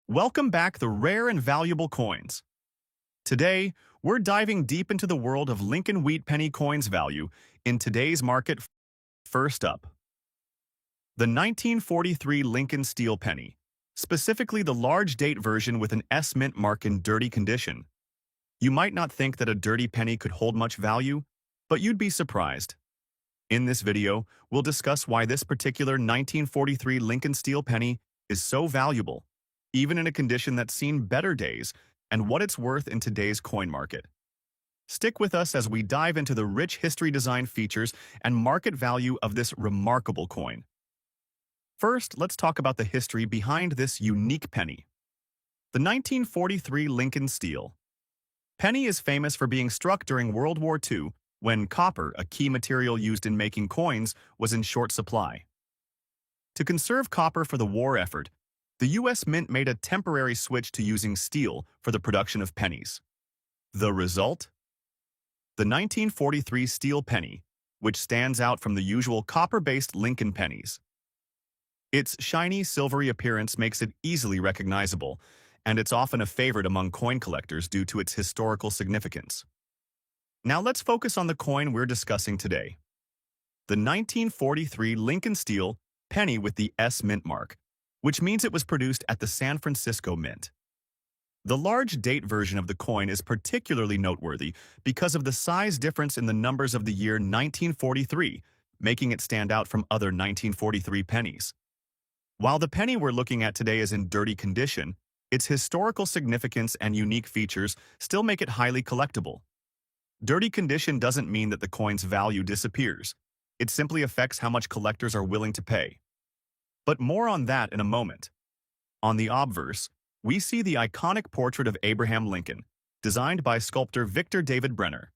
Welcome back, the rare and valuable coins. Today, we're diving deep into the world of Lincoln Wheat Penny coins value in today's market. First up, the 1943 Lincoln Steel Penny, specifically the large date version with an S mint mark in dirty condition. You might not think that a dirty penny could hold much value, but you'd be surprised. In this video, we'll discuss why this particular 1943 Lincoln Steel Penny is so valuable, even in a condition that's seen better days, and what it's worth in today's coin market. Stick with us as we dive into the rich history, design features, and market value of this remarkable coin. First, let's talk about the history behind this unique penny. The 1943 Lincoln Steel Penny is famous for being struck during World War II, when copper, a key material used in making coins, was in short supply. To conserve copper for the war effort, the U.S. Mint made a temporary switch to using steel for the production of pennies. The result? The 1943 steel penny, which stands out from the usual copper-based Lincoln pennies. Its shiny, silvery appearance makes it easily recognizable, and it's often a favorite among coin collectors due to its historical significance. Now let's focus on the coin we're discussing today. The 1943 Lincoln Steel penny with the S Mint mark, which means it was produced at the San Francisco Mint. The large date version of the coin is particularly noteworthy because of the size difference in the numbers of the year 1943, making it stand out from other 1943 pennies. While the penny we're looking at today is in dirty condition, its historical significance and unique features still make it highly collectible. Dirty condition doesn't mean that the coin's value disappears. It simply affects how much collectors are willing to pay. But more on that in a moment. On the obverse, we see the iconic portrait of Abraham Lincoln, designed by sculptor Victor David Brenner.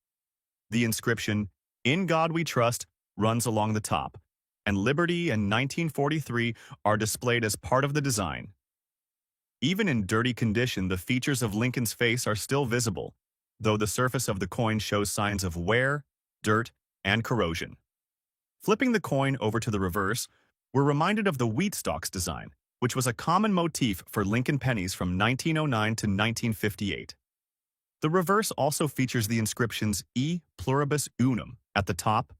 The inscription, "In God We Trust," runs along the top, and Liberty and 1943 are displayed as part of the design. Even in dirty condition, the features of Lincoln's face are still visible, though the surface of the coin shows signs of wear, dirt, and corrosion. Flipping the coin over to the reverse, we're reminded of the wheat stalks design, which was a common motif for Lincoln pennies from 1909 to 1958. The reverse also features the inscriptions E pluribus unum at the top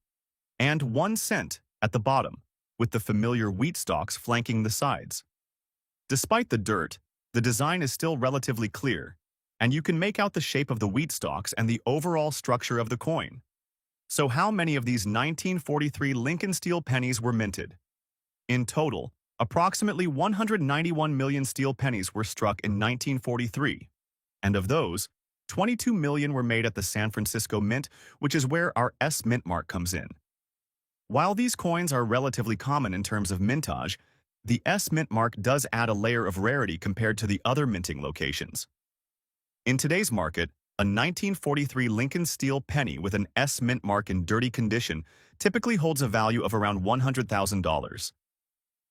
and 1 cent at the bottom, with the familiar wheat stalks flanking the sides. Despite the dirt, the design is still relatively clear, and you can make out the shape of the wheat stalks and the overall structure of the coin. So how many of these 1943 Lincoln Steel pennies were minted? In total, approximately 191 million steel pennies were struck in 1943, and of those, 22 million were made at the San Francisco Mint, which is where our S Mint mark comes in. While these coins are relatively common in terms of mintage, the S Mint mark does add a layer of rarity compared to the other minting locations. In today's market, a 1943 Lincoln Steel penny with an S Mint mark in dirty condition typically holds a value of around $100,000.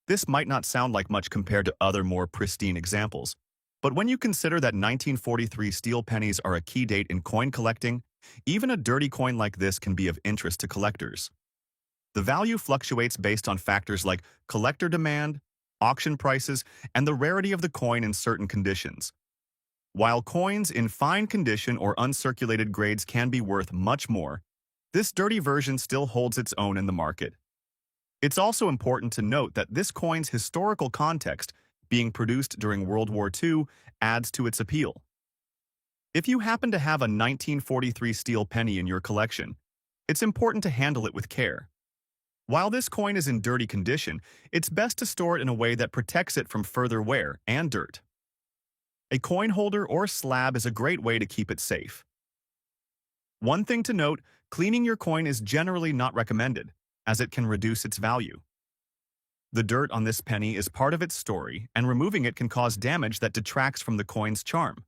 This might not sound like much compared to other more pristine examples, but when you consider that 1943 steel pennies are a key date in coin collecting, even a dirty coin like this can be of interest to collectors. The value fluctuates based on factors like collector demand, auction prices, and the rarity of the coin in certain conditions. While coins in fine condition or uncirculated grades can be worth much more, this dirty version still holds its own in the market. It's also important to note that this coin's historical context, being produced during World War II, adds to its appeal. If you happen to have a 1943 steel penny in your collection, it's important to handle it with care. While this coin is in dirty condition, it's best to store it in a way that protects it from further wear and dirt. A coin holder or slab is a great way to keep it safe. One thing to note, cleaning your coin is generally not recommended, as it can reduce its value. The dirt on this penny is part of its story, and removing it can cause damage that detracts from the coin's charm.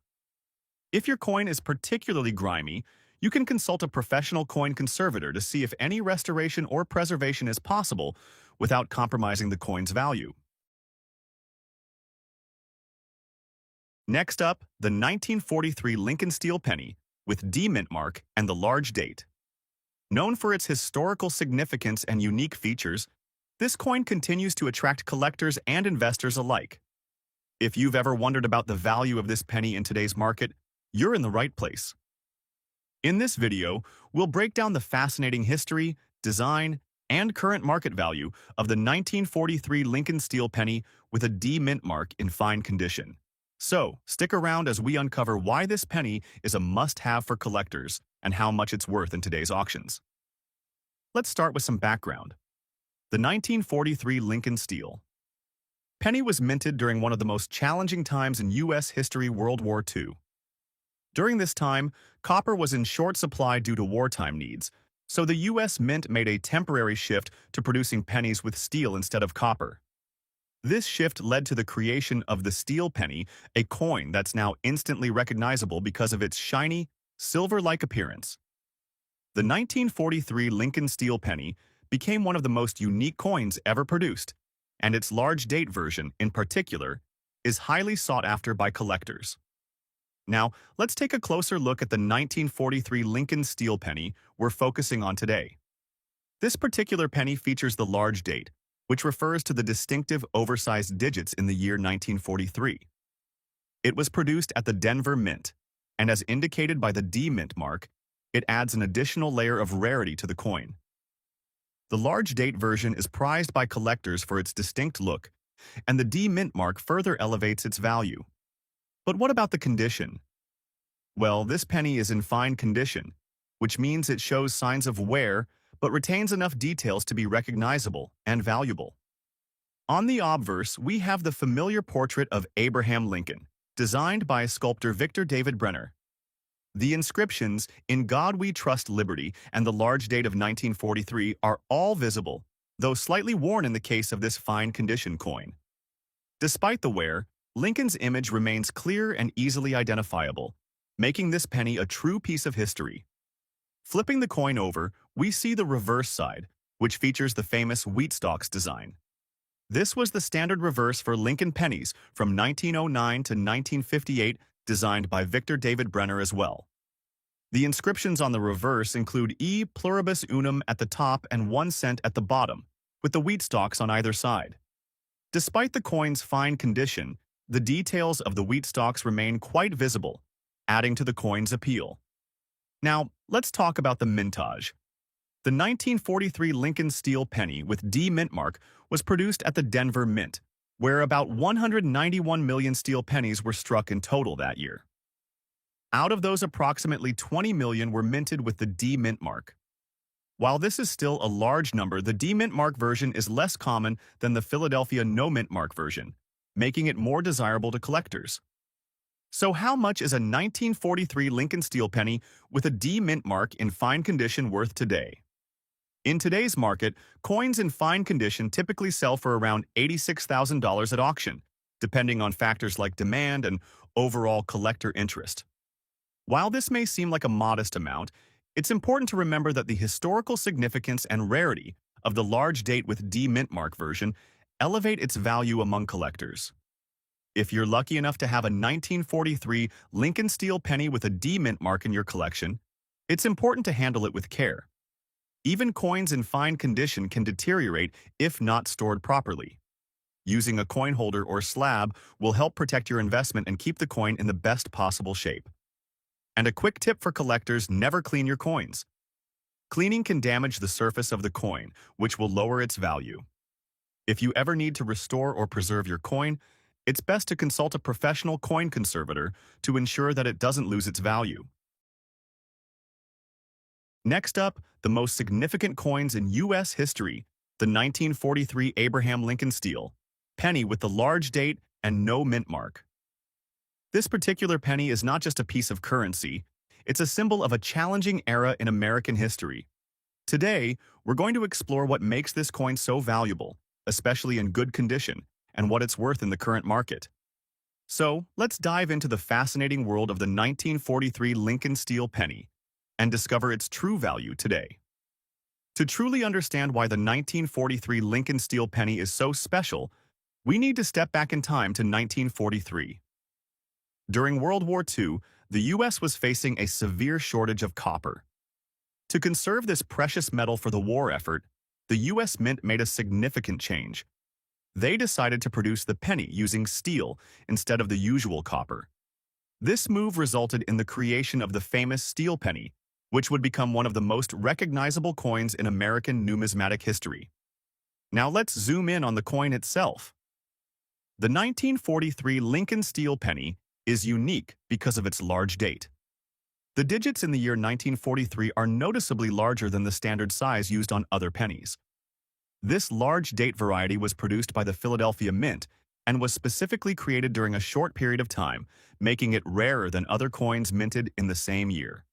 If your coin is particularly grimy, you can consult a professional coin conservator to see if any restoration or preservation is possible without compromising the coin's value. Next up, the 1943 Lincoln Steel penny with D Mint mark and the large date. Known for its historical significance and unique features, this coin continues to attract collectors and investors alike. If you've ever wondered about the value of this penny in today's market, you're in the right place. In this video, we'll break down the fascinating history, design, and current market value of the 1943 Lincoln steel penny with a D mint mark in fine condition. So, stick around as we uncover why this penny is a must-have for collectors and how much it's worth in today's auctions. Let's start with some background. The 1943 Lincoln steel penny was minted during one of the most challenging times in U.S. history, World War II. During this time, copper was in short supply due to wartime needs, so the U.S. Mint made a temporary shift to producing pennies with steel instead of copper. This shift led to the creation of the steel penny, a coin that's now instantly recognizable because of its shiny, silver-like appearance. The 1943 Lincoln steel penny became one of the most unique coins ever produced, and its large date version, in particular, is highly sought after by collectors. Now, let's take a closer look at the 1943 Lincoln steel penny we're focusing on today. This particular penny features the large date, which refers to the distinctive oversized digits in the year 1943. It was produced at the Denver Mint, and as indicated by the D Mint mark, it adds an additional layer of rarity to the coin. The large date version is prized by collectors for its distinct look, and the D Mint mark further elevates its value. But what about the condition? Well, this penny is in fine condition, which means it shows signs of wear but retains enough details to be recognizable and valuable. On the obverse, we have the familiar portrait of Abraham Lincoln, designed by sculptor Victor David Brenner. The inscriptions, "In God We Trust Liberty," and the large date of 1943 are all visible, though slightly worn in the case of this fine condition coin. Despite the wear, Lincoln's image remains clear and easily identifiable, making this penny a true piece of history. Flipping the coin over, we see the reverse side, which features the famous wheat stalks design. This was the standard reverse for Lincoln pennies from 1909 to 1958, designed by Victor David Brenner as well. The inscriptions on the reverse include E pluribus unum at the top and 1 cent at the bottom, with the wheat stalks on either side. Despite the coin's fine condition, the details of the wheat stalks remain quite visible, adding to the coin's appeal. Now, let's talk about the mintage. The 1943 Lincoln steel penny with D Mint mark was produced at the Denver Mint, where about 191 million steel pennies were struck in total that year. Out of those, approximately 20 million were minted with the D Mint mark. While this is still a large number, the D Mint mark version is less common than the Philadelphia No Mint mark version, making it more desirable to collectors. So how much is a 1943 Lincoln steel penny with a D Mint mark in fine condition worth today? In today's market, coins in fine condition typically sell for around $86,000 at auction, depending on factors like demand and overall collector interest. While this may seem like a modest amount, it's important to remember that the historical significance and rarity of the large date with D Mint mark version elevate its value among collectors. If you're lucky enough to have a 1943 Lincoln steel penny with a D Mint mark in your collection, it's important to handle it with care. Even coins in fine condition can deteriorate if not stored properly. Using a coin holder or slab will help protect your investment and keep the coin in the best possible shape. And a quick tip for collectors: never clean your coins. Cleaning can damage the surface of the coin, which will lower its value. If you ever need to restore or preserve your coin, it's best to consult a professional coin conservator to ensure that it doesn't lose its value. Next up, the most significant coins in U.S. history, the 1943 Abraham Lincoln steel penny with the large date and no mint mark. This particular penny is not just a piece of currency, it's a symbol of a challenging era in American history. Today, we're going to explore what makes this coin so valuable, especially in good condition, and what it's worth in the current market. So, let's dive into the fascinating world of the 1943 Lincoln steel penny and discover its true value today. To truly understand why the 1943 Lincoln steel penny is so special, we need to step back in time to 1943. During World War II, the U.S. was facing a severe shortage of copper. To conserve this precious metal for the war effort, the U.S. Mint made a significant change. They decided to produce the penny using steel instead of the usual copper. This move resulted in the creation of the famous steel penny, which would become one of the most recognizable coins in American numismatic history. Now let's zoom in on the coin itself. The 1943 Lincoln steel penny is unique because of its large date. The digits in the year 1943 are noticeably larger than the standard size used on other pennies. This large date variety was produced by the Philadelphia Mint and was specifically created during a short period of time, making it rarer than other coins minted in the same year.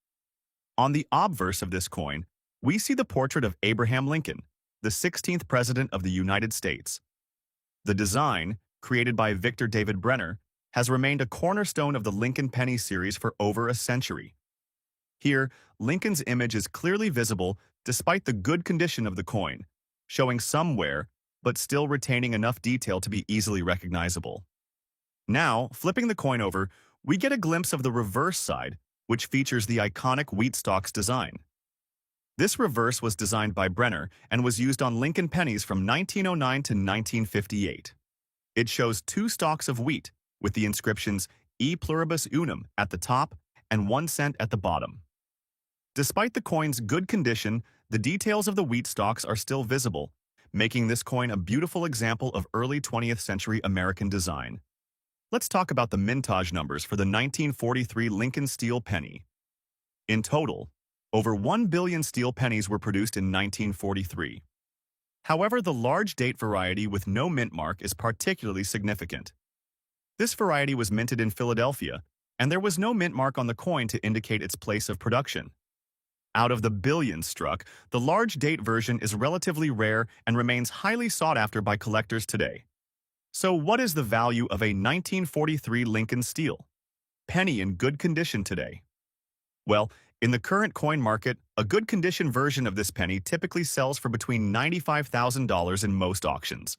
On the obverse of this coin, we see the portrait of Abraham Lincoln, the 16th President of the United States. The design, created by Victor David Brenner, has remained a cornerstone of the Lincoln penny series for over a century. Here, Lincoln's image is clearly visible despite the good condition of the coin, showing some wear, but still retaining enough detail to be easily recognizable. Now, flipping the coin over, we get a glimpse of the reverse side, which features the iconic wheat stalks design. This reverse was designed by Brenner and was used on Lincoln pennies from 1909 to 1958. It shows two stalks of wheat, with the inscriptions E pluribus unum at the top and 1 cent at the bottom. Despite the coin's good condition, the details of the wheat stalks are still visible, making this coin a beautiful example of early 20th century American design. Let's talk about the mintage numbers for the 1943 Lincoln steel penny. In total, over 1 billion steel pennies were produced in 1943. However, the large date variety with no mint mark is particularly significant. This variety was minted in Philadelphia, and there was no mint mark on the coin to indicate its place of production. Out of the billions struck, the large date version is relatively rare and remains highly sought after by collectors today. So what is the value of a 1943 Lincoln steel penny in good condition today? Well, in the current coin market, a good condition version of this penny typically sells for between $95,000 in most auctions.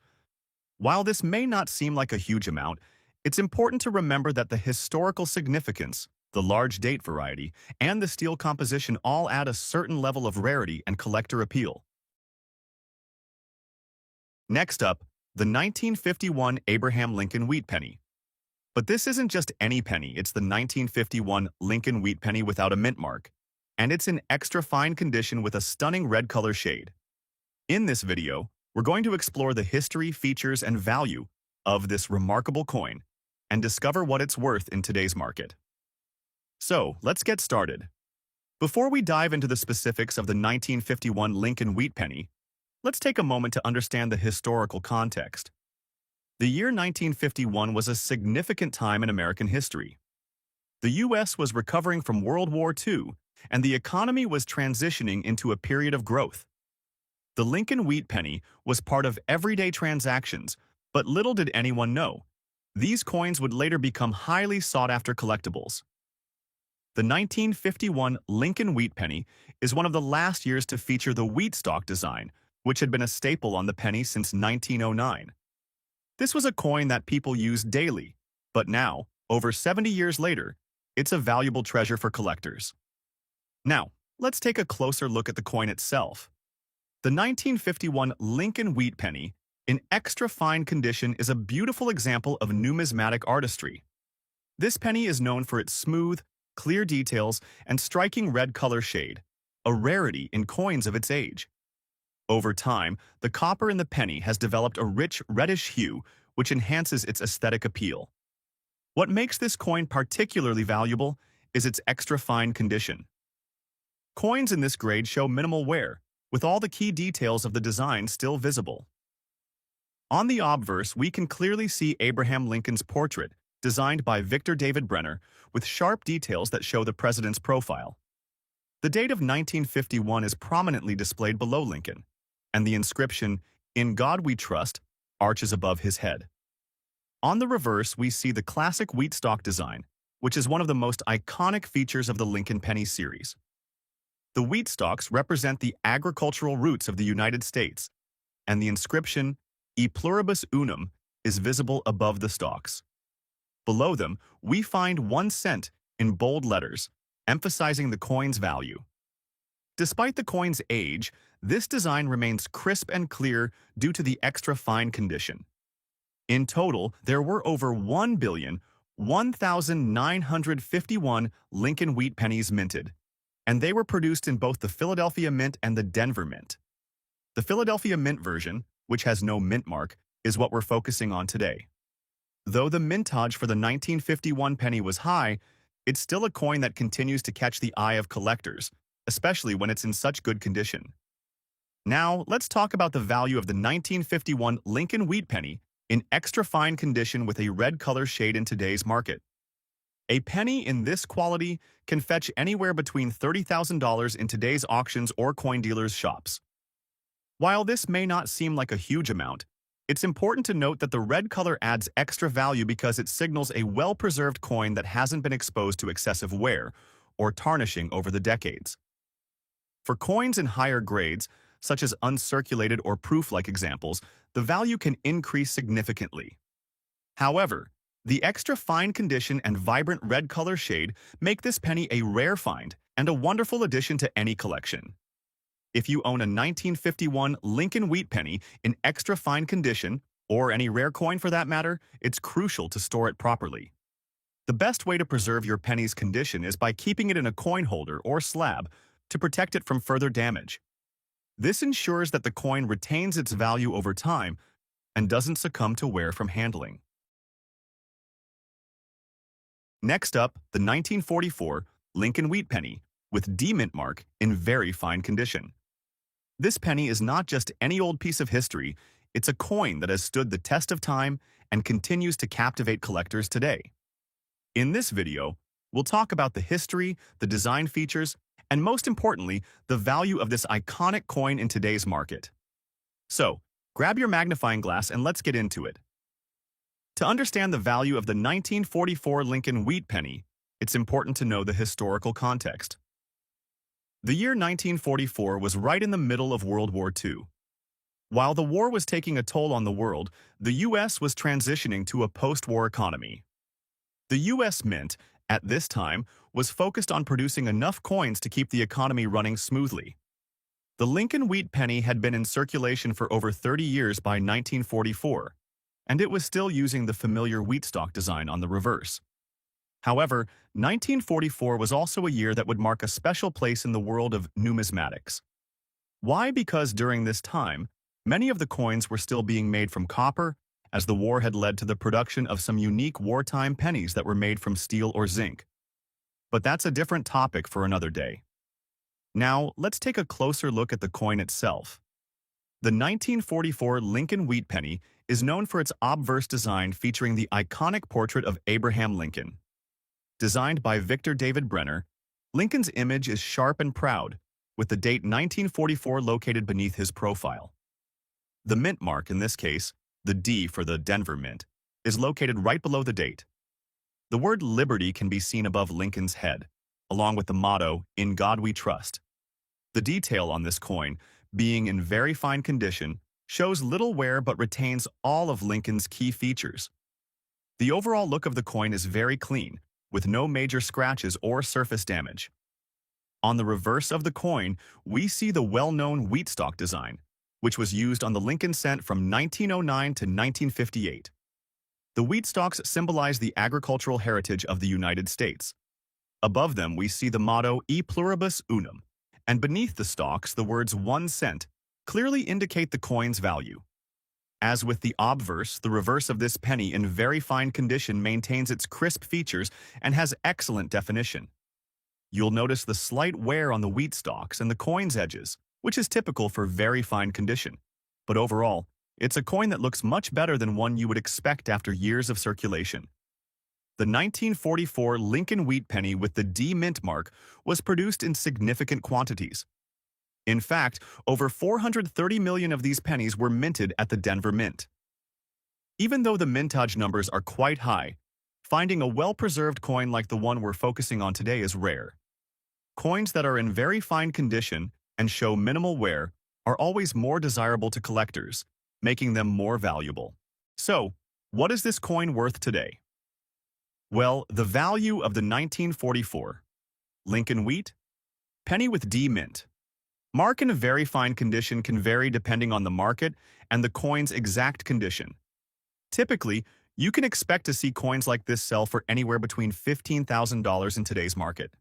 While this may not seem like a huge amount, it's important to remember that the historical significance, the large date variety, and the steel composition all add a certain level of rarity and collector appeal. Next up, the 1951 Abraham Lincoln Wheat Penny. But this isn't just any penny, it's the 1951 Lincoln Wheat Penny without a mint mark, and it's in extra fine condition with a stunning red color shade. In this video, we're going to explore the history, features, and value of this remarkable coin and discover what it's worth in today's market. So, let's get started. Before we dive into the specifics of the 1951 Lincoln Wheat Penny, let's take a moment to understand the historical context. The year 1951 was a significant time in American history. The U.S. was recovering from World War II, and the economy was transitioning into a period of growth. The Lincoln Wheat Penny was part of everyday transactions, but little did anyone know, these coins would later become highly sought-after collectibles. The 1951 Lincoln Wheat Penny is one of the last years to feature the wheat stalk design, which had been a staple on the penny since 1909. This was a coin that people used daily, but now, over 70 years later, it's a valuable treasure for collectors. Now, let's take a closer look at the coin itself. The 1951 Lincoln Wheat Penny, in extra fine condition, is a beautiful example of numismatic artistry. This penny is known for its smooth, clear details and striking red color shade, a rarity in coins of its age. Over time, the copper in the penny has developed a rich reddish hue which enhances its aesthetic appeal. What makes this coin particularly valuable is its extra fine condition. Coins in this grade show minimal wear, with all the key details of the design still visible. On the obverse, we can clearly see Abraham Lincoln's portrait, designed by Victor David Brenner, with sharp details that show the president's profile. The date of 1951 is prominently displayed below Lincoln, and the inscription, "In God We Trust," arches above his head. On the reverse, we see the classic wheat stalk design, which is one of the most iconic features of the Lincoln Penny series. The wheat stalks represent the agricultural roots of the United States, and the inscription, "E pluribus unum," is visible above the stalks. Below them, we find 1 cent in bold letters, emphasizing the coin's value. Despite the coin's age, this design remains crisp and clear due to the extra fine condition. In total, there were over 1,951 Lincoln Wheat Pennies minted, and they were produced in both the Philadelphia Mint and the Denver Mint. The Philadelphia Mint version, which has no mint mark, is what we're focusing on today. Though the mintage for the 1951 penny was high, it's still a coin that continues to catch the eye of collectors, especially when it's in such good condition. Now, let's talk about the value of the 1951 Lincoln Wheat Penny in extra fine condition with a red color shade in today's market. A penny in this quality can fetch anywhere between $30,000 in today's auctions or coin dealers' shops. While this may not seem like a huge amount, it's important to note that the red color adds extra value because it signals a well-preserved coin that hasn't been exposed to excessive wear or tarnishing over the decades. For coins in higher grades, such as uncirculated or proof-like examples, the value can increase significantly. However, the extra fine condition and vibrant red color shade make this penny a rare find and a wonderful addition to any collection. If you own a 1951 Lincoln Wheat Penny in extra fine condition, or any rare coin for that matter, it's crucial to store it properly. The best way to preserve your penny's condition is by keeping it in a coin holder or slab to protect it from further damage. This ensures that the coin retains its value over time and doesn't succumb to wear from handling. Next up, the 1944 Lincoln Wheat Penny with D mint mark in very fine condition. This penny is not just any old piece of history, it's a coin that has stood the test of time and continues to captivate collectors today. In this video, we'll talk about the history, the design features, and most importantly, the value of this iconic coin in today's market. So, grab your magnifying glass and let's get into it. To understand the value of the 1944 Lincoln Wheat Penny, it's important to know the historical context. The year 1944 was right in the middle of World War II. While the war was taking a toll on the world, the U.S. was transitioning to a post-war economy. The U.S. Mint, at this time, was focused on producing enough coins to keep the economy running smoothly. The Lincoln Wheat Penny had been in circulation for over 30 years by 1944, and it was still using the familiar wheat stalk design on the reverse. However, 1944 was also a year that would mark a special place in the world of numismatics. Why? Because during this time, many of the coins were still being made from copper, as the war had led to the production of some unique wartime pennies that were made from steel or zinc. But that's a different topic for another day. Now, let's take a closer look at the coin itself. The 1944 Lincoln Wheat Penny is known for its obverse design featuring the iconic portrait of Abraham Lincoln. Designed by Victor David Brenner, Lincoln's image is sharp and proud, with the date 1944 located beneath his profile. The mint mark in this case, the D for the Denver Mint, is located right below the date. The word liberty can be seen above Lincoln's head, along with the motto, "In God We Trust." The detail on this coin, being in very fine condition, shows little wear but retains all of Lincoln's key features. The overall look of the coin is very clean, with no major scratches or surface damage. On the reverse of the coin, we see the well-known wheat stalk design, which was used on the Lincoln cent from 1909 to 1958. The wheat stalks symbolize the agricultural heritage of the United States. Above them, we see the motto E pluribus unum, and beneath the stalks, the words 1 cent clearly indicate the coin's value. As with the obverse, the reverse of this penny in very fine condition maintains its crisp features and has excellent definition. You'll notice the slight wear on the wheat stalks and the coin's edges, which is typical for very fine condition. But overall, it's a coin that looks much better than one you would expect after years of circulation. The 1944 Lincoln Wheat Penny with the D mint mark was produced in significant quantities. In fact, over 430 million of these pennies were minted at the Denver Mint. Even though the mintage numbers are quite high, finding a well-preserved coin like the one we're focusing on today is rare. Coins that are in very fine condition and show minimal wear are always more desirable to collectors, making them more valuable. So, what is this coin worth today? Well, the value of the 1944 Lincoln Wheat Penny with D mint mark in a very fine condition can vary depending on the market and the coin's exact condition. Typically, you can expect to see coins like this sell for anywhere between $15,000 in today's market.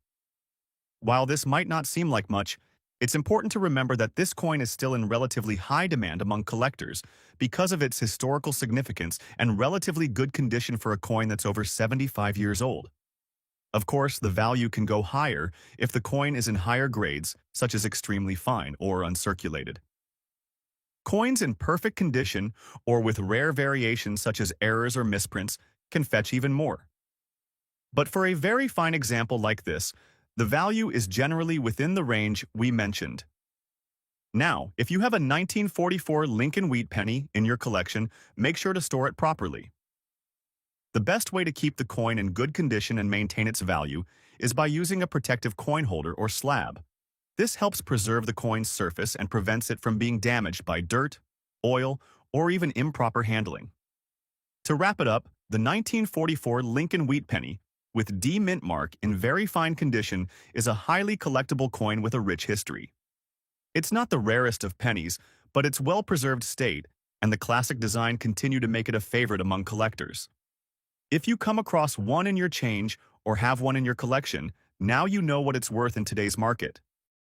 While this might not seem like much, it's important to remember that this coin is still in relatively high demand among collectors because of its historical significance and relatively good condition for a coin that's over 75 years old. Of course, the value can go higher if the coin is in higher grades, such as extremely fine or uncirculated. Coins in perfect condition or with rare variations such as errors or misprints can fetch even more. But for a very fine example like this, the value is generally within the range we mentioned. Now, if you have a 1944 Lincoln Wheat Penny in your collection, make sure to store it properly. The best way to keep the coin in good condition and maintain its value is by using a protective coin holder or slab. This helps preserve the coin's surface and prevents it from being damaged by dirt, oil, or even improper handling. To wrap it up, the 1944 Lincoln Wheat Penny, with D mint mark in very fine condition, is a highly collectible coin with a rich history. It's not the rarest of pennies, but its well-preserved state and the classic design continue to make it a favorite among collectors. If you come across one in your change or have one in your collection, now you know what it's worth in today's market.